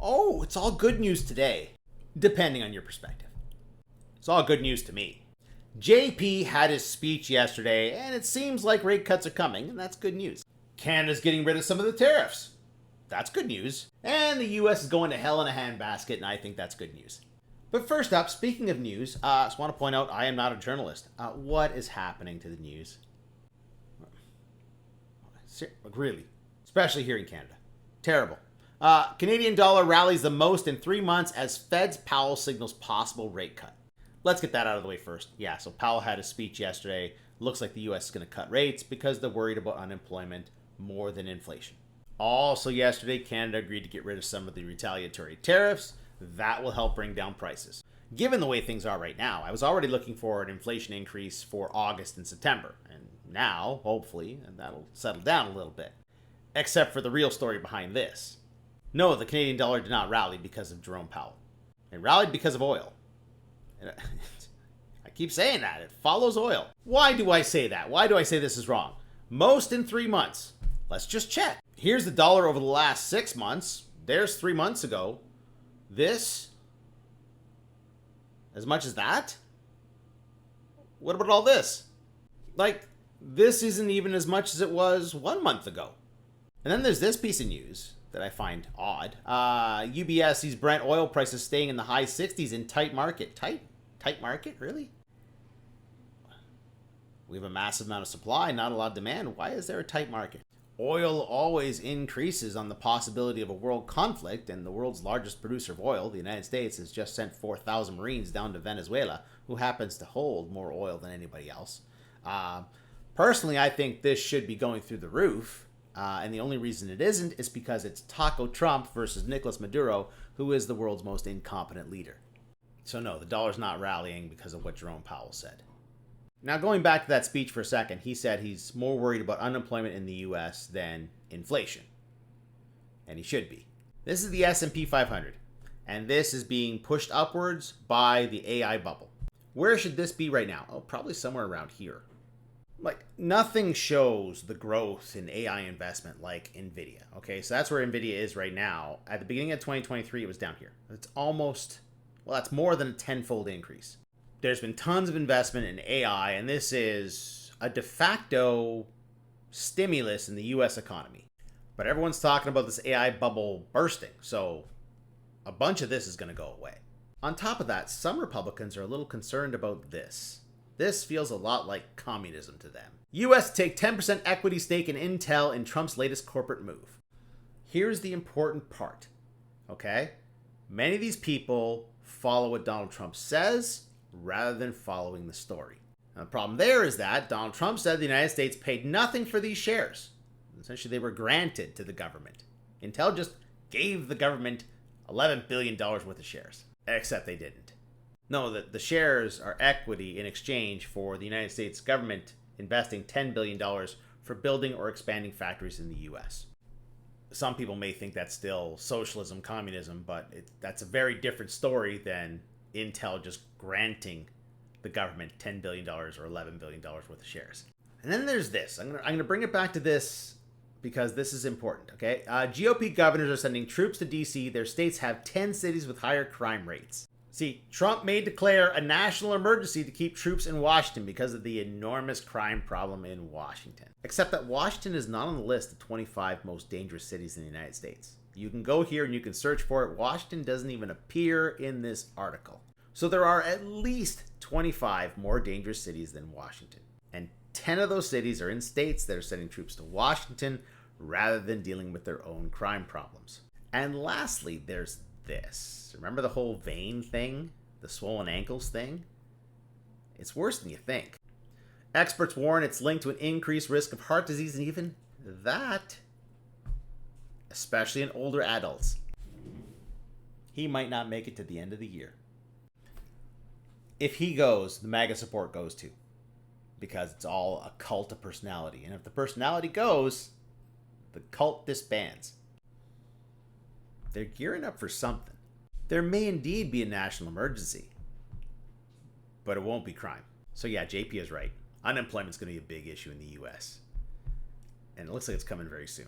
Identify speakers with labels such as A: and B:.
A: oh, it's all good news today, depending on your perspective. It's all good news to me. JP had his speech yesterday, and it seems like rate cuts are coming, and that's good news. Canada's getting rid of some of the tariffs. That's good news. And the US is going to hell in a handbasket, and I think that's good news. But first up, speaking of news, I just want to point out I am not a journalist. What is happening to the news? Really? Especially here in Canada. Terrible. Canadian dollar rallies the most in 3 months as Fed's Powell signals possible rate cut. Let's get that out of the way first. Yeah, so Powell had a speech yesterday. Looks like the US is going to cut rates because they're worried about unemployment more than inflation. Also yesterday, Canada agreed to get rid of some of the retaliatory tariffs. That will help bring down prices. Given the way things are right now, I was already looking for an inflation increase for August and September. And now, hopefully, that'll settle down a little bit. Except for the real story behind this. No, the Canadian dollar did not rally because of Jerome Powell. It rallied because of oil. I keep saying that. It follows oil. Why do I say that? Why do I say this is wrong? Most in 3 months. Let's just check. Here's the dollar over the last 6 months. There's 3 months ago. This? As much as that? What about all this? Like, this isn't even as much as it was 1 month ago. And then there's this piece of news that I find odd. UBS sees Brent oil prices staying in the high 60s in tight market. Tight market? Really? We have a massive amount of supply, not a lot of demand. Why is there a tight market? Oil always increases on the possibility of a world conflict, and the world's largest producer of oil, the United States, has just sent 4,000 Marines down to Venezuela, who happens to hold more oil than anybody else. Personally, I think this should be going through the roof, and the only reason it isn't is because it's Taco Trump versus Nicolas Maduro, who is the world's most incompetent leader. So no, the dollar's not rallying because of what Jerome Powell said. Now, going back to that speech for a second, he said he's more worried about unemployment in the U.S. than inflation. And he should be. This is the S&P 500, and this is being pushed upwards by the AI bubble. Where should this be right now? Oh, probably somewhere around here. Like, nothing shows the growth in AI investment like NVIDIA. Okay, so that's where NVIDIA is right now. At the beginning of 2023, it was down here. It's almost, well, that's more than a tenfold increase. There's been tons of investment in AI, and this is a de facto stimulus in the U.S. economy. But everyone's talking about this AI bubble bursting, so a bunch of this is going to go away. On top of that, some Republicans are a little concerned about this. This feels a lot like communism to them. U.S. take 10% equity stake in Intel in Trump's latest corporate move. Here's the important part, okay? Many of these people follow what Donald Trump says rather than following the story. Now, the problem there is that Donald Trump said the United States paid nothing for these shares. Essentially, they were granted to the government. Intel just gave the government $11 billion worth of shares. Except they didn't. No, the shares are equity in exchange for the United States government investing $10 billion for building or expanding factories in the U.S. Some people may think that's still socialism, communism, but that's a very different story than Intel just granting the government $10 billion or $11 billion worth of shares. And then there's this. I'm gonna bring it back to this because this is important, okay? GOP governors are sending troops to D.C. Their states have 10 cities with higher crime rates. See, Trump may declare a national emergency to keep troops in Washington because of the enormous crime problem in Washington. Except that Washington is not on the list of 25 most dangerous cities in the United States. You can go here and you can search for it. Washington doesn't even appear in this article. So there are at least 25 more dangerous cities than Washington. And 10 of those cities are in states that are sending troops to Washington rather than dealing with their own crime problems. And lastly, there's this. Remember the whole vein thing? The swollen ankles thing? It's worse than you think. Experts warn it's linked to an increased risk of heart disease and even that, especially in older adults. He might not make it to the end of the year. If he goes, the MAGA support goes too. Because it's all a cult of personality. And if the personality goes, the cult disbands. They're gearing up for something. There may indeed be a national emergency, but it won't be crime. So yeah, JP is right. Unemployment's going to be a big issue in the U.S. And it looks like it's coming very soon.